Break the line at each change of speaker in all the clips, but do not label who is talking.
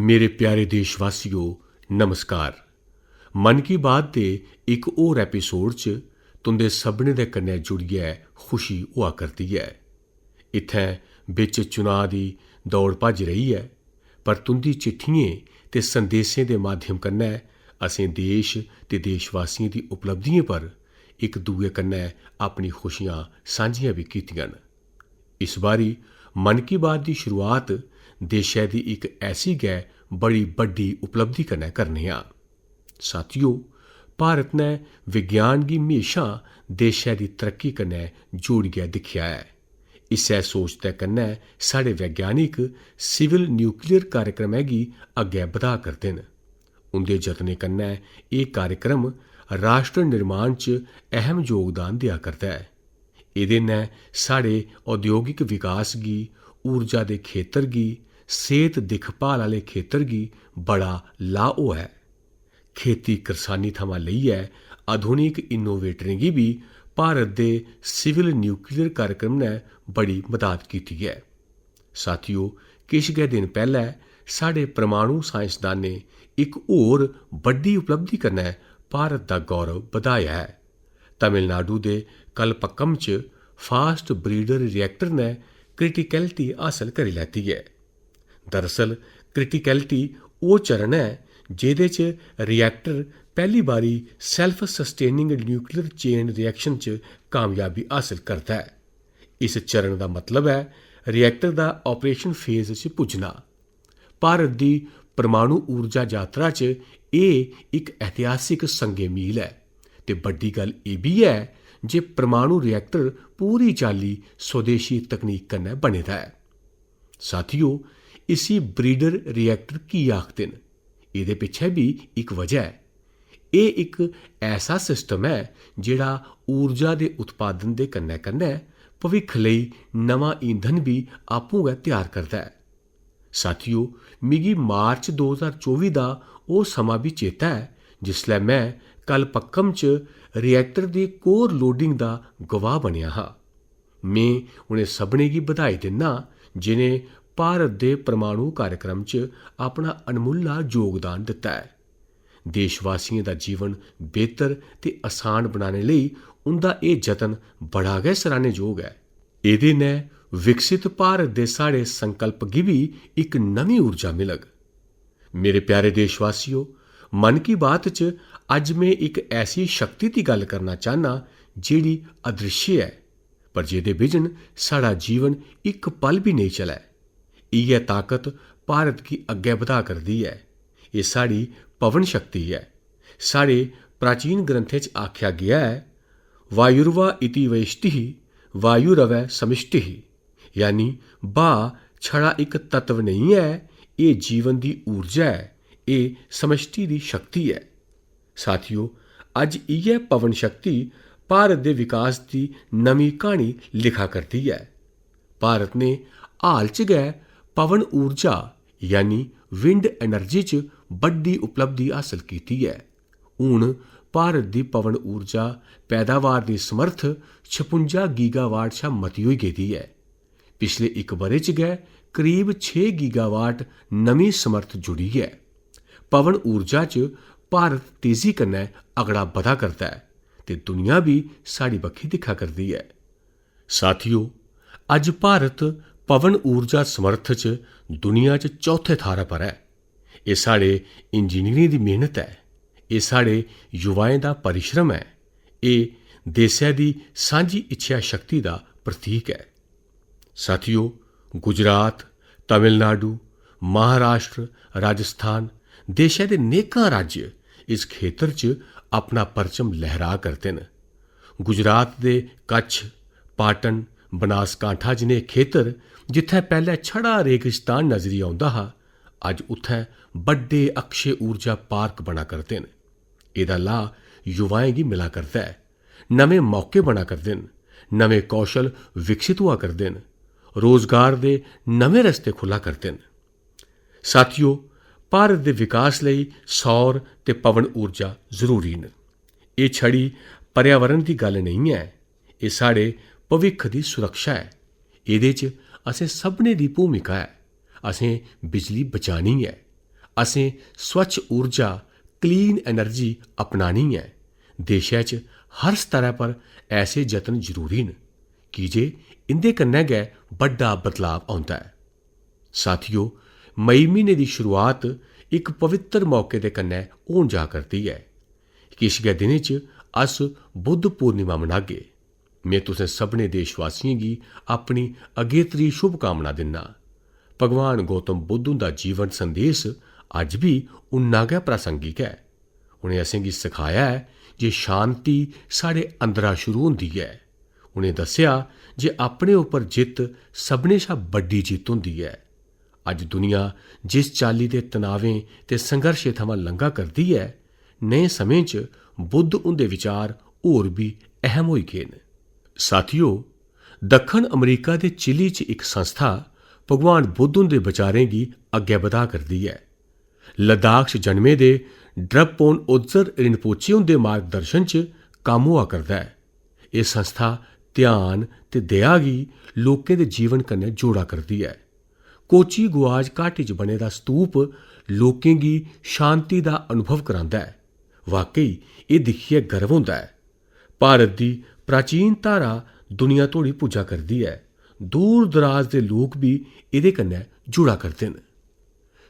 मेरे प्यारे देशवासियों नमस्कार। मन की बात दे एक होर एपीसोड च तुंदे सभनें दे कन्नै जुड़ियै खुशी होआ करदी ऐ। इत्थैं बिच चुनाव दी दौड़ भज्ज रही ऐ, पर तुंदी चिट्ठियें ते संदेशें दे माध्यम कन्नै असें देश ते देशवासियों दी उपलब्धियें पर इक दूए कन्नै अपनी खुशियां सांझियां भी कीतियां न। इस बारी मन की बात दी शुरुआत देशै दी इक ऐसी गै बड़ी बड्डी उपलब्धि कन्नै करने आं। साथियो, भारत ने विज्ञान गी म्हेशा देशै दी तरक्की कन्नै जोड़ियै दिक्खेआ ऐ। इस्सै सोच दे कन्नै साढ़े वैज्ञानिक सिविल न्यूक्लियर कार्यक्रमै गी अग्गै बधा करदे न। उंदे जतनें कन्नै एह् कार्यक्रम राष्ट्र निर्माण च अहम योगदान देआ करदा ऐ। एह्दे नै साढ़े औद्योगिक विकास गी, ऊर्जा दे खेतर गी, सेहत दिक्खभाल आह्ले खेतर गी बड़ा लाह् होआ ऐ। खेती करसानी थमां लेइयै आधुनिक इनोवेटरें गी भी भारत दे सिविल न्यूक्लियर कार्यक्रम ने बड़ी मदद कीती ऐ। साथियो, किश गै दिन पैह्लै साढ़े परमाणु साइंसदानें इक होर बड्डी उपलब्धि कन्नै भारत दा गौरव बधाया ऐ। तमिलनाडु दे कलपक्कम च फास्ट ब्रीडर रिएक्टर ने क्रिटिकैलिटी हासल करी लैती ऐ। दरअसल क्रिटिकैलिटी ओह् चरण ऐ जेह्दे च रिएक्टर पैह्ली बारी self sustaining nuclear chain reaction च कामयाबी हासल करदा ऐ। इस चरण दा मतलब ऐ रिएक्टर दा ऑपरेशन फेज च पुज्जना। भारत दी परमाणु ऊर्जा यात्रा च एह् इक ऐतिहासिक संगे मील ऐ ते बड्डी गल्ल एह् बी ऐ जे परमाणु रिएक्टर पूरी चाल्ली स्वदेशी तकनीक कन्नै बने दा ऐ। साथियो, इसी ब्रीडर रिएक्टर की आखदे न? एह्दे पिच्छे भी इक वजह ऐ। एह् इक ऐसा सिस्टम ऐ जेह्ड़ा ऊर्जा दे उत्पादन दे कन्नै कन्नै भविक्ख लेई नमां ईंधन भी आपूं गै त्यार करदा ऐ। साथियो, मिगी मार्च 2024 दा ओह् समां भी चेता ऐ जिसलै में कलपक्कम च रिएक्टर दी कोर लोडिंग दा गवाह बनेआ हा। में उ'नें सभनें गी बधाई दिन्ना जिनें भारत दे परमाणु कार्यक्रम च अपना अनमुल्ला योगदान दित्ता ऐ। देशवासियों दा जीवन बेहतर ते आसान बनाने लेई उंदा एह् जतन बड़ा गै सराह्नेजोग ऐ। एह्दे नै विकसित भारत दे साढ़े संकल्प गी भी इक नमीं ऊर्जा मिलग। मेरे प्यारे देशवासियों, मन की बात च अज्ज में इक ऐसी शक्ति दी गल्ल करना चाह्न्नां जेह्ड़ी अदृश्य ऐ, पर जेह्दे बिजन साढ़ा जीवन इक पल भी नेईं चलै। इ'यै ताकत भारत गी अग्गै बधा करदी ऐ। एह् साढ़ी पवन शक्ति ऐ। साढ़े प्राचीन ग्रंथें च आखेआ गेआ ऐ, वायुर्वा इति वैष्टिः वायुरवै समिष्टिः, यानी ब्हाऽ छड़ा इक तत्व नेईं ऐ, एह् जीवन दी ऊर्जा ऐ, एह् समष्टि दी शक्ति ऐ। साथियो, अज्ज इ'यै पवन शक्ति भारत दे विकास दी नमीं क्हानी लिखा करदी ऐ। भारत ने हाल च गै पवन ऊर्जा यानी विंड एनर्जी च बड्डी उपलब्धि हासल कीती ऐ। हून भारत दी पवन ऊर्जा पैदावार दी समर्थ 56 गीगावाट शा मती होई गेदी ऐ। पिछले इक ब'रे च गै करीब 6 गीगावाट नमीं समर्थ जुड़ी ऐ। पवन ऊर्जा च भारत तेजी कन्नै अगड़ा बधा करदा ऐ ते दुनिया भी साढ़ी बक्खी दिक्खा करदी ऐ। साथियो, अज्ज भारत पवन ऊर्जा समर्थ च दुनिया च चौथे थाह्रै पर ऐ। एह् साढ़े इंजीनियरें दी मेहनत ऐ। एह् साढ़े युवाएं दा परिश्रम ऐ। एह् देशै दी सांझी इच्छा शक्ति दा प्रतीक ऐ। साथियो, गुजरात, तमिलनाडु, महाराष्ट्र, राजस्थान, देशै दे नेकां राज्य इस खेतर च अपना परचम लहरा करदे न। गुजरात दे कच्छ, पाटन, बनासकांठा जनेह् खेतर जित्थै पैह्लै छड़ा रेगिस्तान नजरी औंदा हा, अज्ज उत्थै बड्डे अक्षय ऊर्जा पार्क बना करदे न। एह्दा लाह् युवाएं गी मिला करदा ऐ। नमें मौके बना करदे न, नमें कौशल विकसित होआ करदे न, रोजगार दे नमें रस्ते खुल्ला करदे न। साथियो, भारत दे विकास लेई सौर ते पवन ऊर्जा जरूरी न। एह् छड़ी पर्यावरण दी गल्ल नेईं ऐ, एह् साढ़े भविक्ख दी सुरक्षा ऐ। एह्दे च असें सभनें दी भूमिका ऐ। असें बिजली बचानी ऐ। असें स्वच्छ ऊर्जा क्लीन एनर्जी अपनानी है। देशै च हर स्तर पर ऐसे यतन जरूरी न की जे इंदे कन्नै गै बड्डा बदलाव औंदा है। साथियो, मई म्हीने दी शुरुआत एक पवित्र मौके दे कन्नै होन जा करदी है। किश गै दिनें च अस बुद्ध पूर्णिमा मनागे। में तुसें सभनें देशवासियों गी अपनी अगेत्री शुभकामना दिन्ना। भगवान गौतम बुद्ध हुंदा जीवन संदेश अज्ज भी उन्ना गै प्रासंगिक है। उ'नें असेंगी सखाया है जे शांति साढ़े अंदरा शुरू होंदी है। उ'नें दस्सेआ जे अपने उप्पर जित्त सभनें शा बड्डी जित्त होंदी है। अज्ज दुनिया जिस चाल्ली दे तनावें ते संघर्षें थमां लंघा करदी है, नए समें च बुद्ध हुंदे विचार होर भी अहम होई गे न। साथियो, दक्खन अमरीका दे चिली च एक संस्था भगवान बुद्ध हुंदे विचारें गी अग्गै बधा करदी है। लद्दाख च जन्मे दे ड्रपपोन ओत्सर रिनपोचे हुंदे मार्गदर्शन च कम्म होआ करदा है। एह् संस्था ध्यान ते दया गी लोकें दे जीवन कन्नै जोड़ा करदी है। कोची गुआज घाटी च बने दा स्तूप लोकें गी शांति दा अनुभव करांदा है। वाकई एह् दिक्खियै गर्व होंदा है। भारत दी प्राचीन धारा दुनिया तोड़ी पुज्जा करदी है। दूर दराज दे लोक भी एह्दे कन्नै जुड़ा करदे न।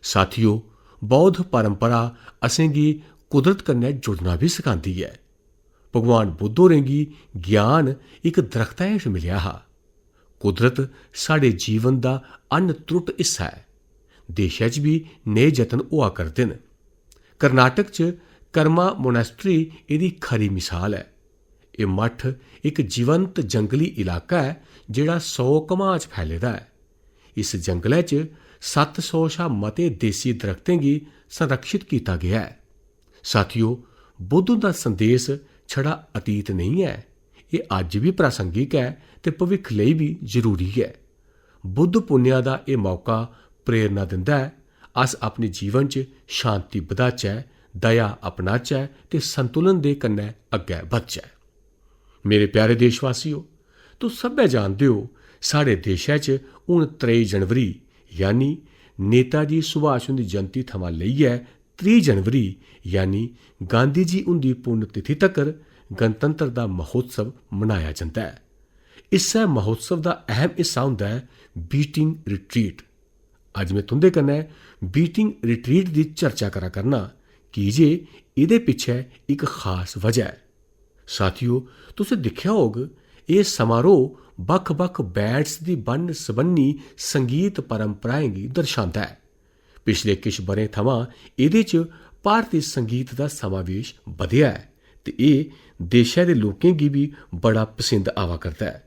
साथियो, बौद्ध परंपरा असेंगी कुदरत कन्नै जुड़ना भी सखांदी है। भगवान बुद्ध होरें गी ज्ञान इक दरख्तै हेठ मिलेआ हा। कुदरत साढ़े जीवन दा अनत्रुट हिस्सा है। देशै च भी नेह् जतन होआ करदे न। कर्नाटक च कर्मा मोनेस्ट्री एह्दी खरी मिसाल है। एह् मठ इक जीवंत जंगली इलाका है जेह्ड़ा 100 कमां च फैले दा है। इस जंगलै च 700 शा मते देसी दरख्तें गी संरक्षित कीता गया है। साथियो, बुद्ध दा संदेश छड़ा अतीत नहीं है, एह् अज्ज भी प्रासंगिक है ते भविक्ख लेई भी जरूरी है। बुद्ध पुन्नेआ दा एह् मौका प्रेरणा दिंदा है अस अपने जीवन च शांति बधाचै, दया अपनाचै ते संतुलन दे कन्नै अग्गै बधचै। मेरे प्यारे देशवासियो, तुस सब्भै जानदे हो साढ़े देशै च हून 3 जनवरी यानी नेताजी सुभाष हुंदी जयंती थमां लेइयै 30 जनवरी यानी गांधी जी हुंदी पुण्यतिथि तक्कर गणतंत्र दा महोत्सव मनाया जंदा है। इस्सै महोत्सव दा अहम हिस्सा होंदा है बीटिंग रिट्रीट। अज्ज में तुंदे कन्नै बीटिंग रिट्रीट दी चर्चा करा करना की जे एह्दे पिच्छे इक खास वजह है। साथियो, तुसें दिक्खेआ होग एह् समारोह बक्ख-बक्ख बैंड्स दी बन्न सबन्नी संगीत परंपराएं गी दर्शांदा है। पिछले किश ब'रें थमां एह्दे च भारती संगीत दा समावेश बधेआ है ते एह् देशै दे लोकें गी भी बड़ा पसंद आवा करदा है।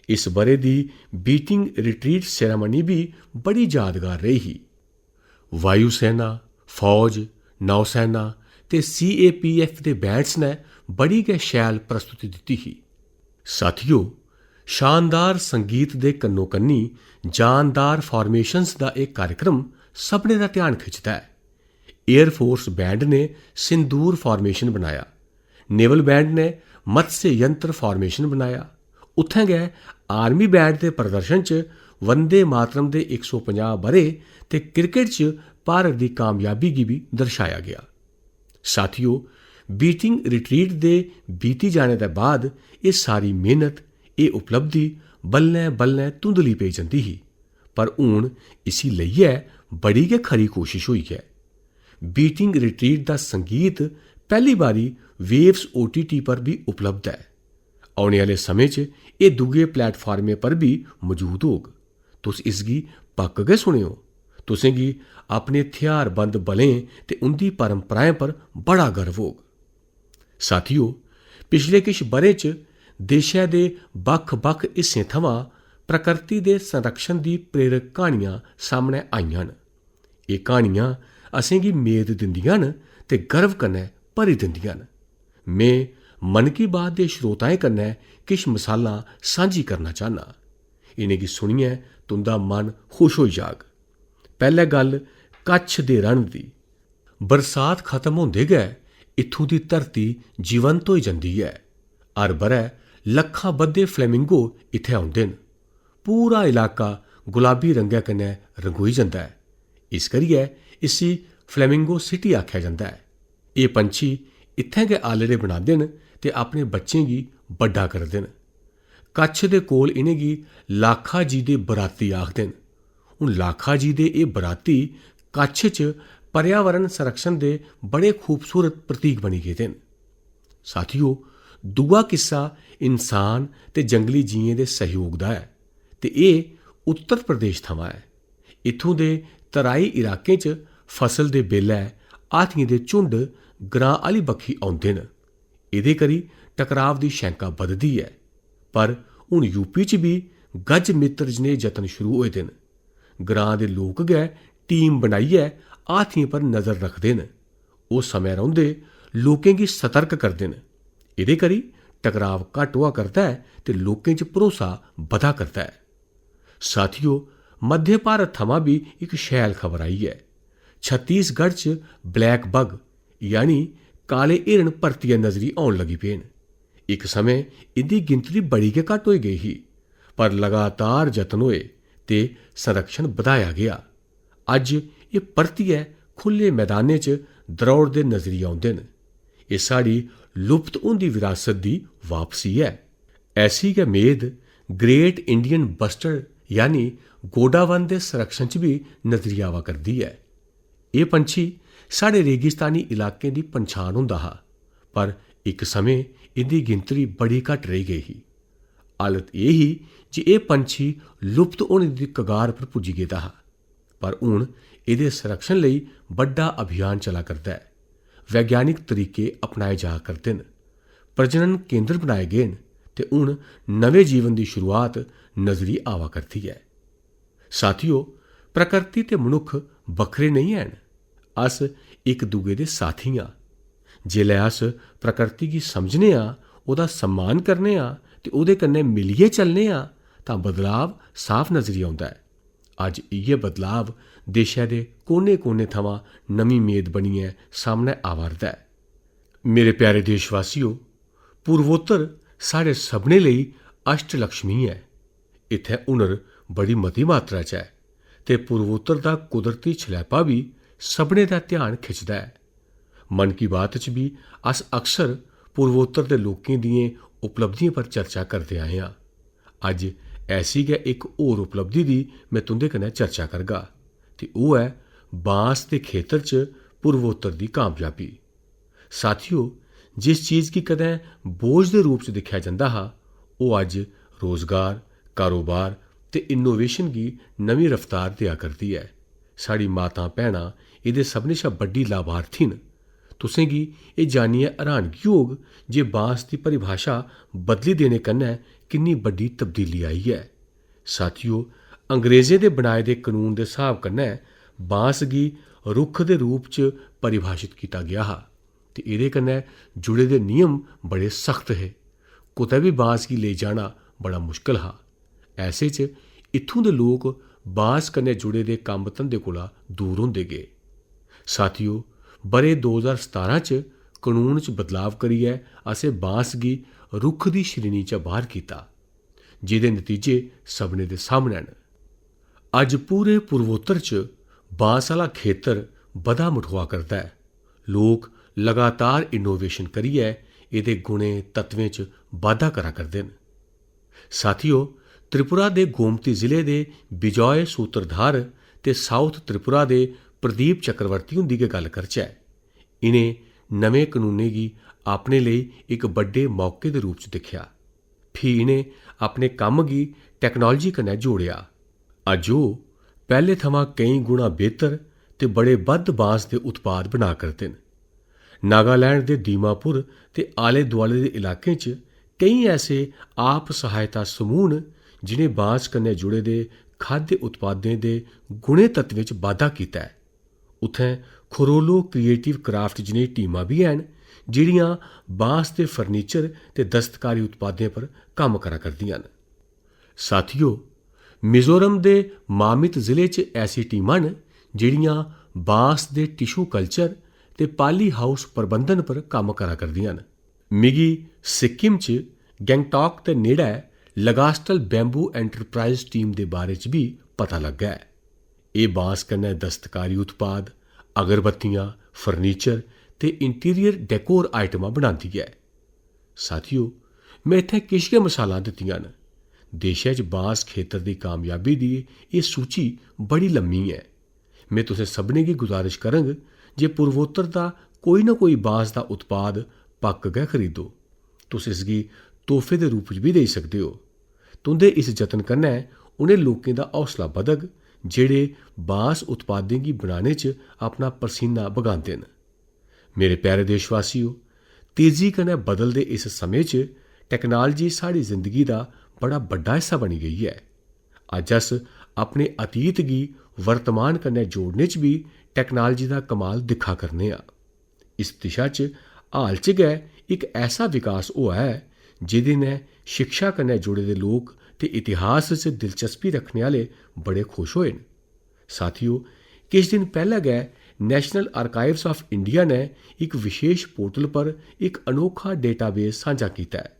इस ब'रे दी बीटिंग रिट्रीट सेरेमनी भी बड़ी यादगार रेही ही। वायु सेना, फौज, नौसेना ते CAPF दे बैंड्स ने बड़ी गै शैल प्रस्तुति दित्ती ही। साथियो, शानदार संगीत दे कन्नो कन्नी जानदार फॉर्मेशंस दा एक कार्यक्रम सभनें दा ध्यान खिच्चदा है। एयरफोर्स बैंड ने सिंदूर फॉर्मेशन बनाया, नेवल बैंड ने मत्स्य यंत्र फॉर्मेशन बनाया। उत्थें गै आर्मी बैंड दे प्रदर्शन च वंदे मातरम दे 150 ब'रे ते क्रिकेट च भारत दी कामयाबी गी भी दर्शाया गया। साथियो, बीटिंग रिट्रीट दे बीती जाने दे बाद एह् सारी मेहनत, एह् उपलब्धि बल्लें बल्लें धुंधली पेई जंदी ही, पर हून इसी लेइयै बड़ी गै खरी कोशिश होई है। बीटिंग रिट्रीट दा संगीत पैह्ली बारी वेव्स OTT पर भी उपलब्ध है। औने आह्ले समें च एह् दूए प्लेटफार्में पर भी मौजूद होग। तुस इसगी पक्क गै सुनेओ। तुसें गी अपने थेहारबंद बलें ते उंदी परंपराएं पर बड़ा गर्व होग। साथियो, पिछले किश ब'रें च देशै दे बक्ख-बक्ख हिस्सें थमां प्रकृति दे संरक्षण दी प्रेरक क्हानियां सामनै आईयां न। एह् क्हानियां असेंगी मेद दिंदियां न ते गर्व कन्नै भरी दिंदियां न। में मन की बात दे श्रोताएं कन्नै किश मिसालां सांझी करना चाह्न्नां। इनेंगी सुनियै तुंदा मन खुश होई जाग। पैह्लै गल्ल कच्छ दे रण दी। बरसात खत्म होंदे गै इत्थूं दी धरती जीवंत होई जंदी ऐ। हर ब'रै लक्खां बद्दे फ्लेमिंगो इत्थै औंदे न। पूरा इलाका गुलाबी रंगै कन्नै रंगोई जंदा है। इस करियै इसी फ्लैमिंगो सिटी आख्या जाता है। ये पंछी इत्थें गै आलड़े बनाते हैं ते अपने बच्चें गी बड्डा करते हैं। कच्छ दे कोल इनेंगी लाखा जी दे बराती आखदे न। हुण लाखा जी दे ये बराती कच्छ च पर्यावरण संरक्षण दे बड़े खूबसूरत प्रतीक बनी गेदे न। साथियों, दूआ किस्सा इंसान ते जंगली जीएं दे सहयोग दा है ते एह् उत्तर प्रदेश थमां है। इत्थों दे तराई इलाकें च फसल दे बेल्लै हाथियें दे झुंड ग्रां आह्ली बक्खी औंदे न। एह्दे करी टकराव दी शैंका बधदी है। पर हुण यूपी च भी गज मित्र जनेह् जतन शुरू होए दे न। ग्रां दे लोक गै टीम बनाइयै हाथियें पर नज़र रखदे न। ओह् समें रौंदे लोकें गी सतर्क करदे न। एह्दे करी टकराव घट्ट होआ करदा है ते लोकें च भरोसा बधा करदा है। साथियों, मध्य भारत थमां भी इक शैल खबर आई है। छत्तीसगढ़ च ब्लैक बग यानी काले हिरन परतियै नजरी औन लगी पे न। इक समय इंदी गिनतरी बड़ी गै घट्ट होई गई ही, पर लगातार जतन होए ते संरक्षण बधाया गया। अज्ज एह् परतियै खुले मैदानें च द्रौड़दे नजरी औंदे न। एह् साढ़ी लुप्त होंदी विरासत दी वापसी है। ऐसी गै मेद ग्रेट इंडियन बस्टर्ड यानी गोडावन दे संरक्षण च भी नजरी आवा करदी है। एह् पंछी साढ़े रेगिस्तानी इलाकें दी पंछान होंदा हा, पर इक समय इंदी गिनतरी बड़ी घट्ट रेही गेई ही। हालत एह् ही जे एह् पंछी लुप्त होने दी कगार पर पुज्जी गेदा हा। पर हुण एह्दे संरक्षण लेई बड्डा अभियान चला करदा है। वैज्ञानिक तरीके अपनाए जा करदे न, प्रजनन केंद्र बनाए गे न ते हुण नवे जीवन दी शुरुआत नजरी आवा करदी है। साथियों, प्रकृति ते मनुक्ख बक्खरे नहीं हैन। अस इक दूए दे साथी आं। जेल्लै अस प्रकृति गी समझने आं, ओह्दा सम्मान करने आं ते ओह्दे कन्नै मिलियै चलने आं तां बदलाव साफ नजरी औंदा है। अज्ज इ'यै बदलाव देशै दे कोने कोने थमां नमीं मेद बनियै सामनै आवा'रदा है। मेरे प्यारे देशवासियों, पूर्वोत्तर साढ़े सभनें लेई अष्टलक्ष्मी है। इत्थै हुनर बड़ी मती मात्रा च है ते पूर्वोत्तर दा कुदरती छलैपा भी सभनें दा ध्यान खिचदा है। मन की बात च भी अस अक्सर पूर्वोत्तर दे लोकें दियें उपलब्धियें पर चर्चा करदे आए आं। अज्ज ऐसी गै इक होर उपलब्धि दी में तुंदे कन्नै चर्चा करगा ते ओह् है बांस दे खेतर च पूर्वोत्तर दी कामयाबी। साथियों, जिस चीज़ गी कदें बोझ दे रूप च दिक्खेआ जंदा हा, ओह् अज्ज रोजगार, कारोबार ते इनोवेशन गी नमीं रफ्तार देआ करदी है। साढ़ी मातां भैनां एह्दे सभनें शा बड्डी लाभार्थी न। तुसें गी एह् जानियै हैरानगी होग जे बांस दी परिभाशा बदली देने कन्नै किन्नी बड्डी तब्दीली आई है। साथियों, अंग्रेजें दे बनाए दे कानून दे स्हाब कन्नै बांस गी रुक्ख दे रूप च परिभाषित कीता गया हा ते एह्दे कन्नै जुड़े दे नियम बड़े सख्त हे। कुतै भी बांस गी लेई जाना बड़ा मुश्कल हा। ऐसे च इत्थूं दे लोक बांस कन्नै जुड़े दे कम्म धंधे कोला दूर होंदे गे। साथियों, ब'रे 2017 च कानून च बदलाव करियै असें बांस गी रुक्ख दी श्रेणी चा बाहर कीता, जेह्दे नतीजे सभनें दे सामनै न। अज्ज पूरे पूर्वोत्तर च बांस आह्ला खेतर बधा मठोआ करदा है। लोक लगातार इनोवेशन करियै एह्दे गुणें तत्वें च बाद्धा करा करदे न। साथियों, त्रिपुरा दे गोमती जिले दे विजय सूत्रधार ते साउथ त्रिपुरा दे प्रदीप चक्रवर्ती हुंदी गै गल्ल करचै। इनें नमें कानूनें गी अपने लेई इक बड्डे मौके दे रूप च दिक्खेआ। फ्ही इनें अपने कम्म गी टैक्नोलाजी कन्नै जोड़ेआ। अज्ज ओह् पैह्ले थमां केईं गुणा बेहतर ते बड़े बद्ध बांस दे उत्पाद बना करदे न। नागालैंड दे दीमापुर ते आले दुआले दे इलाकें च केईं ऐसे आप सहायता समूह न जिनें बांस कन्नै जुड़े दे खाद्य उत्पादें दे गुणे तत्वें च बाद्धा कीता है। उत्थैं खरोलो क्रिएटिव क्राफ्ट जनेही टीमां भी हैन जेह्ड़ियां बांस दे फर्नीचर ते दस्तकारी उत्पादें पर कम्म करा करदियां न। साथियों, मिजोरम दे मामित जिले च ऐसी टीमां न जेह्ड़ियां बांस दे टिशू कल्चर ते पाली हाउस प्रबंधन पर कम्म करा करदियां न। मिगी सिक्किम च गैंगटॉक दे नेड़ै लगास्टल बैम्बू एंटरप्राइज टीम दे बारे च भी पता लग्गा है। एह् बांस कन्नै दस्तकारी उत्पाद, अगरबत्तियां, फर्नीचर ते इंटीरियर डेकोर आइटमां बनांदी है। साथियो, मैं इत्थै किश गै मिसालां दित्तियां न। देशै च बांस खेतर दी कामयाबी दी एह् सूची बड़ी लम्मी है। मैं तुसें सभनें गी गुजारिश करङ जे पूर्वोत्तर दा कोई ना कोई बांस दा उत्पाद पक्क गै खरीदो। तुस इसगी तोहफे दे रूप च बी देई सकदे हो। तुंदे इस जतन कन्नै उ'नें लोकें दा हौसला बधग जेह्ड़े बांस उत्पादें गी बनाने च अपना पसीना बगांदे न। मेरे प्यारे देशवासियो, तेजी कन्नै बदलदे इस समें च टैक्नालजी साढ़ी जिंदगी दा बड़ा बड्डा हिस्सा बनी गेई है। अज्ज अस अपने अतीत गी वर्तमान कन्नै जोड़ने च बी टैक्नालजी दा कमाल दिक्खा करने आं। इस दिशा च हाल च गै इक ऐसा विकास होआ है जेह्दे नै शिक्षा कन्नै जुड़े दे लोक ते इतिहास च दिलचस्पी रखने आह्ले बड़े खुश होए न। साथियो, किश दिन पैह्लें गै नेशनल आर्काइव्स ऑफ इंडिया ने इक विशेष पोर्टल पर इक अनोखा डेटाबेस सांझा कीता है।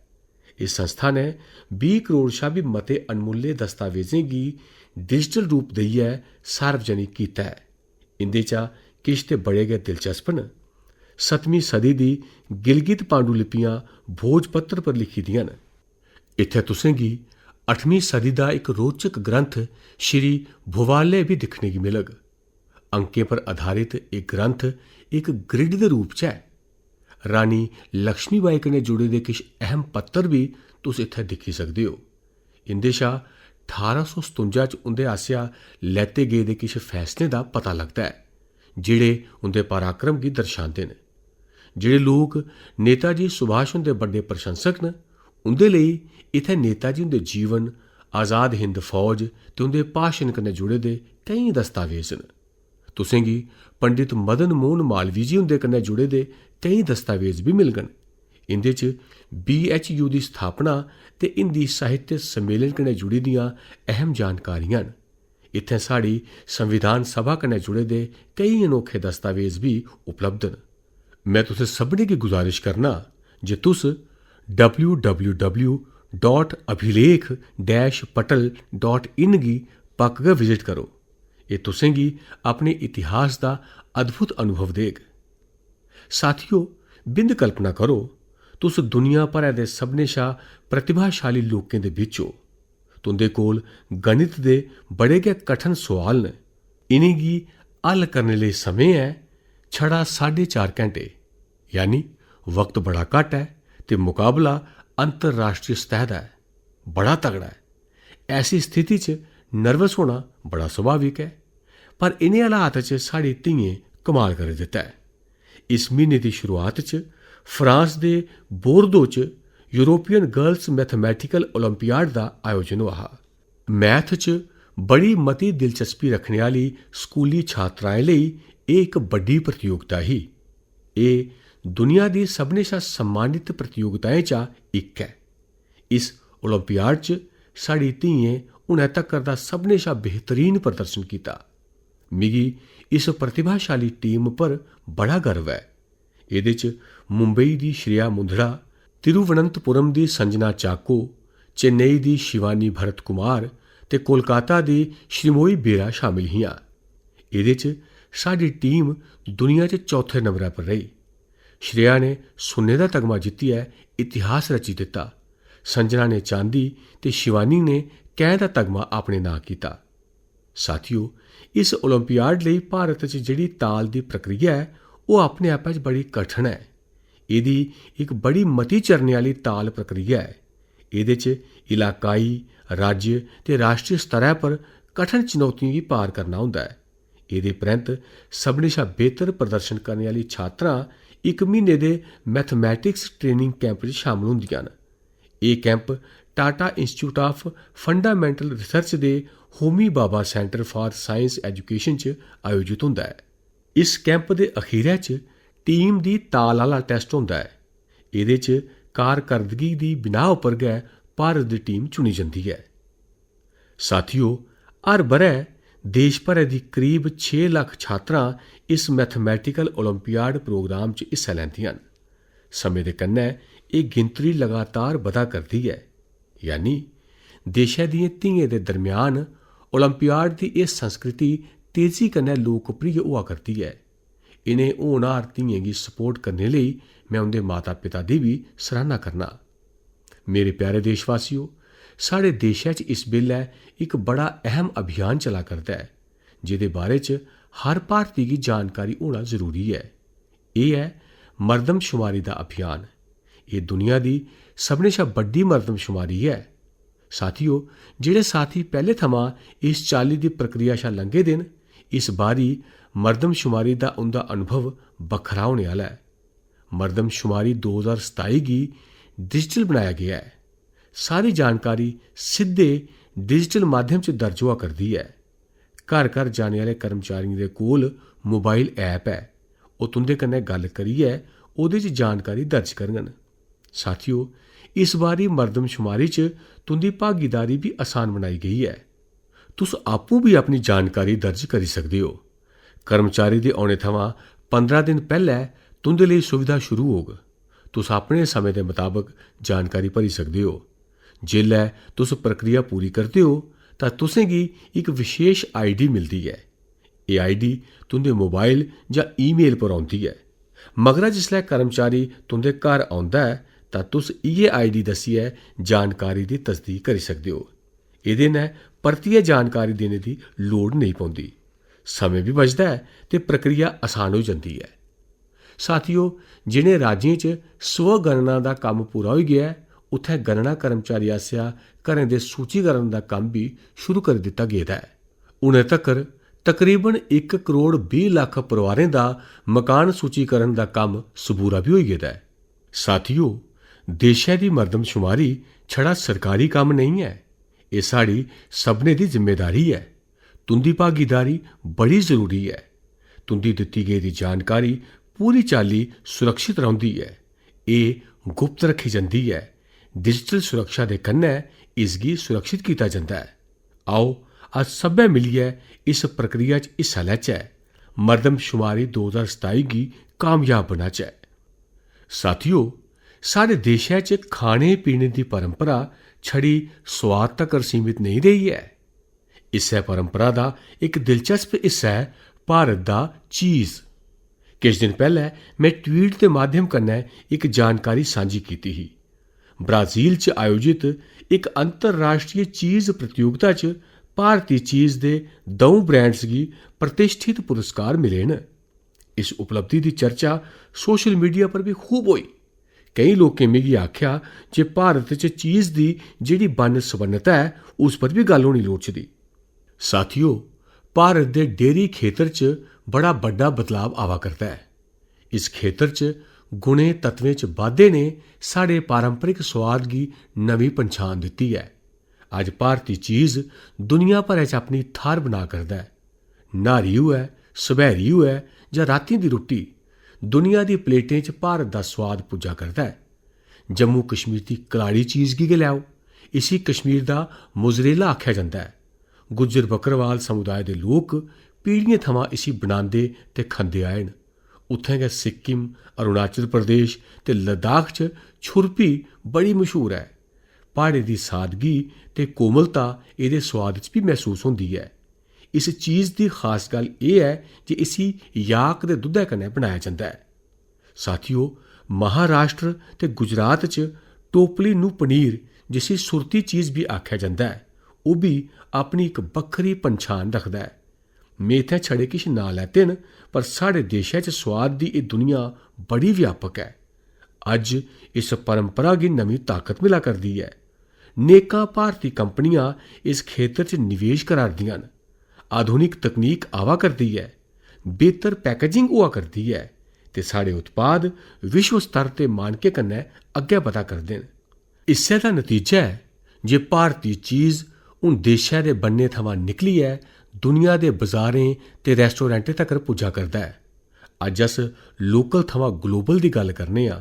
इस संस्था ने 20 करोड़ शा बी मते अनमुल्ले दस्तावेजें गी डिजिटल रूप देइयै सार्वजनिक कीता है। इंदे चा किश ते बड़े गै दिलचस्प न। 7वीं सदी दी गिलगित पांडुलिपियां भोजपत्र पर लिखी दियां न। इत्थै तुसें गी 8वीं सदी दा इक रोचक ग्रंथ श्री भुवाले बी दिक्खने गी मिलग। अंकें पर आधारित एह् ग्रंथ इक ग्रिड दे रूप च है। रानी लक्ष्मीबाई कन्नै जुड़े दे किश अहम पत्तर बी तुस इत्थै दिक्खी सकदे हो। इंदे शा 1857 च उंदे आसेआ लैते गेदे किश फैसलें दा पता लगदा है जेह्ड़े उंदे पराक्रम गी दर्शांदे न। जेह्ड़े लोक नेताजी सुभाष हुंदे बड्डे प्रशंसक न, उंदे लेई इत्थै नेताजी हुंदे जीवन, आज़ाद हिंद फौज ते उंदे भाशन कन्नै जुड़े दे केईं दस्तावेज न। तुसें गी पंडित मदन मोहन मालवीय जी हुंदे कन्नै जुड़े दे केईं दस्तावेज बी मिलङन। इंदे च BHU दी स्थापना ते हिंदी साहित्य सम्मेलन कन्नै जुड़ी दियां अहम जानकारियां न। इत्थै साढ़ी संविधान सभा कन्नै जुड़े दे केईं अनोखे दस्तावेज बी उपलब्ध न। मैं तुसें सभनें गी गुजारिश करना जे तुस www.abhilekh-patal.in गी पक्क गै विजिट करो। एह् तुसें गी अपने इतिहास दा अद्भुत अनुभव देग। साथियो, बिंद कल्पना करो तुस दुनिया भरै दे सभनें शा प्रतिभाशाली लोकें दे बिच हो। तुंदे कोल गणित दे बड़े गै कठन सोआल न। इ'नेंगी हल करने लेई समें ऐ छड़ा 4.5 घैंटे, यानी वक्त बड़ा घट्ट है ते मुकाबला अंतरराष्ट्रीय सतह दा है, बड़ा तगड़ा है। ऐसी स्थिति च नर्वस होना बड़ा सुभाविक है, पर इन्हें हालात च साढ़ी धियें कमाल करी दित्ता है। इस म्हीने दी शुरुआत च फ्रांस दे बोर्दो च यूरोपियन गर्ल्स मैथमैटिकल ओलंपियाड दा आयोजन होआ हा। मैथ च बड़ी मती दिलचस्पी रखने आह्ली स्कूली छात्राएं लेई एह् इक बड्डी प्रतियोगिता ही। एह् दुनिया दी सभनें शा सम्मानित प्रतियोगिताएं चा इक है। इस ओलंपियाड च साढ़ी धियें हुनै तक्कर दा सभनें शा बेहतरीन प्रदर्शन कीता। मिगी इस प्रतिभाशाली टीम पर बड़ा गर्व है। एह्दे च मुंबई दी श्रेया मुंदड़ा, तिरुवनंतपुरम दी संजना चाको, चेन्नई दी शिवानी भरत कुमार ते कोलकाता दी श्रीमोई बेरा शामिल हियां। एह्दे च साढ़ी टीम दुनिया च चौथे नंबरै पर रेही। श्रेया ने सुन्ने दा तगमा जित्तियै इतिहास रची दित्ता। संजना ने चांदी ते शिवानी ने कैंह् दा तगमा अपने नां कीता। साथियो, इस ओलंपियाड लेई भारत च जेह्ड़ी ताल दी प्रक्रिया है ओह् अपने आपै च बड़ी कठन है। एह्दी इक बड़ी मती चरने आह्ली ताल प्रक्रिया है। एह्दे च इलाकाई, राज्य ते राश्ट्री स्तरै पर कठन चुनौतियें गी पार करना होंदा है। एह्दे परैंत सभनें शा बेहतर प्रदर्शन करने आह्ली छात्रां इक म्हीने दे मैथमैटिक्स ट्रेनिंग कैंप च शामल होंदियां न। एह् camp Tata institute of fundamental research related Homi Bhabha centre for science education च आयोजित होंदा है। इस कैंप दे अखीरै च टीम दी ताल आह्ला टेस्ट होंदा है। एह्दे च कारकर्दगी दी बिनाह् उप्पर गै भारत दी टीम चुनी जंदी है। साथियो, हर ब'रै देश भरै दी करीब 6 लक्ख छात्रां इस मैथमैटिकल ओलंपियाड प्रोग्राम च हिस्सा लैंदियां न। समें दे कन्नै एह् गिनतरी लगातार बधा करदी है, यानी देशै दियें धियें दे दरम्यान ओलंपियाड दी एह् संस्कृति तेजी कन्नै लोकप्रिय होआ करदी है। इन्हें होनहार धियें गी सपोर्ट करने लेई मैं उंदे माता पिता दी भी सराहना करना। मेरे प्यारे देशवासियों, साढ़े देशै च इस बेल्लै एक बड़ा अहम अभियान चला करदा है जिहदे बारे च हर भारती गी जानकारी होना जरूरी है। एह् है मरदमशुमारी दा अभियान। एह् दुनिया दी सभनें शा बड्डी मरदमशुमारी है। साथियो, जेह्ड़े साथी पैह्ले थमां इस चाल्ली दी प्रक्रिया शा लंघे दे न, इस बारी मरदमशुमारी दा उंदा अनुभव बक्खरा होने आह्ला है। मरदमशुमारी 2027 गी डिजिटल बनाया गया है। सारी जानकारी सिद्धे डिजिटल माध्यम च दर्ज होआ करदी है। घर घर जाने आह्ले कर्मचारियों दे कोल मोबाइल ऐप है। ओह् तुंदे कन्नै गल्ल करियै ओह्दे च जानकारी दर्ज करङन। साथियो, इस बारी मरदमशुमारी च तुंदी भागीदारी भी आसान बनाई गई है। तुस आपूं भी अपनी जानकारी दर्ज करी सकदे हो। कर्मचारी दे औने थमां 15 दिन पैह्लै तुंदे लेई सुविधा शुरू होग। तुस अपने समें दे मताबक जानकारी भरी सकदे हो। जेल्लै तुस प्रक्रिया पूरी करदे हो तां तुसें गी इक विशेष आईडी मिलदी है। एह् आईडी तुंदे मोबाइल जां ईमेल पर औंदी है। मगरा जिसलै कर्मचारी तुंदे घर औंदा है तां तुस इ'यै आईडी दस्सियै जानकारी दी तसदीक करी सकदे हो। एह्दे नै परतियै जानकारी देने दी लोड़ नेईं पौंदी। समें भी बचदा है ते प्रक्रिया आसान होई जंदी है। साथियो, जिनें राज्यें च स्वगणना दा कम्म पूरा होई गया है, उत्थै गणना कर्मचारी आसेआ घरें दे सूचीकरण दा कम्म भी शुरू करी दित्ता गेदा है। हुनै तक्कर तकरीबन 1 करोड़ 20 लक्ख परोआरें दा मकान सूचीकरण दा कम्म सबूरा भी होई गेदा है। साथियो, देशै दी मरदमशुमारी छड़ा सरकारी कम्म नहीं है, एह् साढ़ी सभनें दी जिम्मेदारी है। तुंदी भागीदारी बड़ी जरूरी है। तुंदी दित्ती गेदी जानकारी पूरी चाल्ली सुरक्षित रौंह्दी है। एह् गुप्त रखी जंदी है। डिजिटल सुरक्षा दे कन्नै इसगी सुरक्षित कीता जंदा है। आओ अस सब्भै मिलियै इस प्रक्रिया च हिस्सा लैचै। मरदमशुमारी 2027 गी कामयाब बनाचै। साथियो, साढ़े देशै च खाने पीने दी परंपरा छड़ी स्वाद तक्कर सीमित नहीं रेही है। इस्सै परंपरा दा इक दिलचस्प हिस्सा है भारत दा चीज। किश दिन पैह्लै मैं ट्वीट दे माध्यम कन्नै इक जानकारी सांझी कीती ही। ब्राजील च आयोजित इक अंतरराष्ट्रीय चीज प्रतियोगिता च भारती चीज दे 2 ब्रांड्स गी प्रतिष्ठित पुरस्कार मिले न। इस उपलब्धि दी चर्चा सोशल मीडिया पर भी खूब होई। केईं लोकें मिगी आखेआ जे भारत च चीज दी जेह्ड़ी बन्न सबन्नता है उस पर भी गल्ल होनी लोड़चदी। साथियो, भारत दे डेयरी खेतर च बड़ा बड्डा बदलाव आवा करदा है। इस खेतर च गुणें तत्वें च बाद्धे ने साढ़े पारंपरिक स्वाद गी नवीं पन्छान दित्ती है। अज्ज भारती चीज दुनिया भरै च अपनी थाह्र बना करदा है। न्हारी होऐ, सब्हैरी होऐ जां रातीं दी रुट्टी, दुनिया दी प्लेटें च भारत दा स्वाद पुज्जा करदा है। जम्मू कश्मीर दी कलाड़ी चीज गी गै लैओ। इसी कश्मीर दा मोजरेला आखेआ जंदा है। गुज्जर बकरवाल समुदाय दे लोक पीढ़ियें थमां इसी बनांदे ते खंदे आए न। उत्थें गै सिक्किम, अरुणाचल प्रदेश ते लद्दाख च छुरपी बड़ी मशहूर है। प्हाड़े दी सादगी ते कोमलता एह्दे सोआद च भी महसूस होंदी है। इस चीज दी खास गल्ल एह् है जे इसी याक दे दुद्धै कन्नै बनाया जंदा है। साथियो, महाराष्ट्र ते गुजरात च टोपली नू पनीर, जिसी सुरती चीज भी आखेआ जंदा है, ओह् भी अपनी इक बक्खरी पन्छान रखदा है। में इत्थै छड़े किश नांऽ लैते न, पर साढ़े देशै च स्वाद दी एह् दुनिया बड़ी व्यापक है। अज्ज इस परंपरा गी नमीं ताकत मिला करदी है। नेकां भारती कंपनियां इस खेतर च निवेश करा'रदियां न। आधुनिक तकनीक आवा करदी है, बेहतर पैकेजिंग होआ करदी है ते साढ़े उत्पाद विश्व स्तर ते मानकें कन्नै अग्गै बधा करदे न। इस्सै दा नतीजा है जे भारती चीज हून देशै दे बन्ने थमां निकलियै दुनिया दे बाजारें ते रेस्टोरेंटें तक्कर पुज्जा करदा है। अज्ज अस लोकल थमां ग्लोबल दी गल्ल करने आं।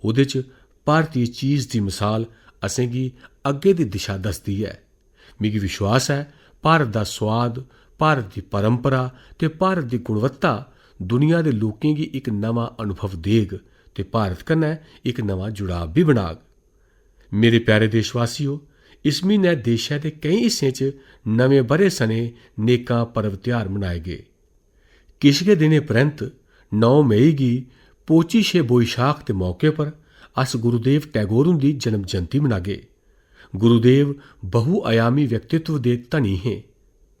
ओह्दे च भारती चीज दी मिसाल असेंगी अग्गे दी दिशा दसदी है। मिगी विश्वास है भारत दा स्वाद, भारत दी परंपरा ते भारत दी गुणवत्ता दुनिया दे लोकें गी इक नवां अनुभव देग ते भारत कन्नै इक नवां जुड़ाव भी बनाग। मेरे प्यारे देशवासियो, इस म्हीनै देशै दे केईं हिस्सें च नमें ब'रे सने नेकां पर्व ध्यार मनाए गे। किश गै दिनें परैंत 9 मई गी पोची बोईशाख के मौके पर अस गुरुदेव टैगोर हुंदी जन्म जयंती मनागे। गुरुदेव बहुआयामी व्यक्तित्व दे धनी हे।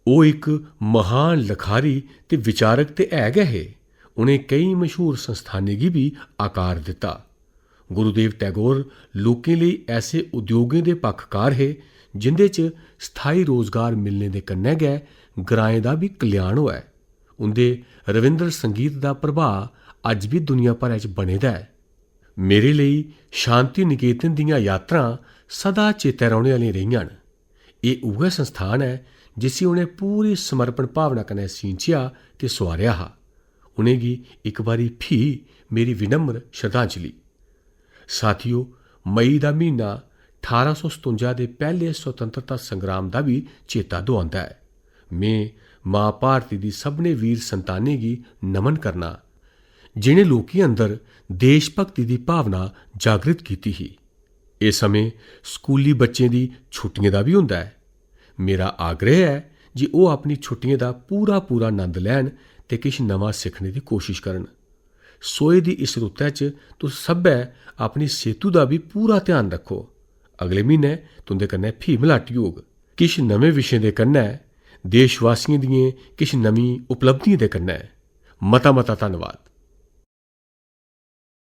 ओह एक महान लखारी ते विचारक ते है गै हे। उनें कई मशहूर संस्थानें गी भी आकार दिता। गुरुदेव टैगोर लोकें लेई ऐसे उद्योगें दे पक्खकार हे जिंदे च स्थाई रोजगार मिलने दे कन्नै गै ग्राएं दा भी कल्याण होऐ। उंदे रविंद्र संगीत दा प्रभाव अज्ज भी दुनिया भरै च बने दा है। मेरे लेई शांति निकेतन दियां यात्रां सदा चेतै रौह्ने आह्लियां रेहियां न। एह् उ'ऐ संस्थान है जिसी उनें पूरी समर्पण भावना कन्नै सींचेआ ते सोआरेआ हा। उनेंगी इक बारी फ्ही मेरी विनम्र श्रद्धांजलि। साथियो, मई दा म्हीना 1857 दे पैह्ले स्वतंत्रता संग्राम दा भी चेता दोआंदा है। में मां भारती दी सभनें वीर संतानें गी नमन करना जिनें लोकें अंदर देश भगती दी भावना जागृत कीती ही। इस समय स्कूली बच्चें दी छुट्टियें दा भी होंदा है। मेरा आग्रह है जे ओह् अपनी छुट्टियें दा पूरा आनंद लैन ते किश नवां सिक्खने दी कोशिश करन। सोहे दी इस रुत्तै च तुस सब्भै अपनी सेह्तू दा भी पूरा ध्यान रक्खो। अगले म्हीने तुंदे कन्नै फ्ही मलाटी होग किश नमें विशें दे कन्नै, देशवासियें दियें किश नमीं उपलब्धियें दे कन्नै। मता धन्नवाद।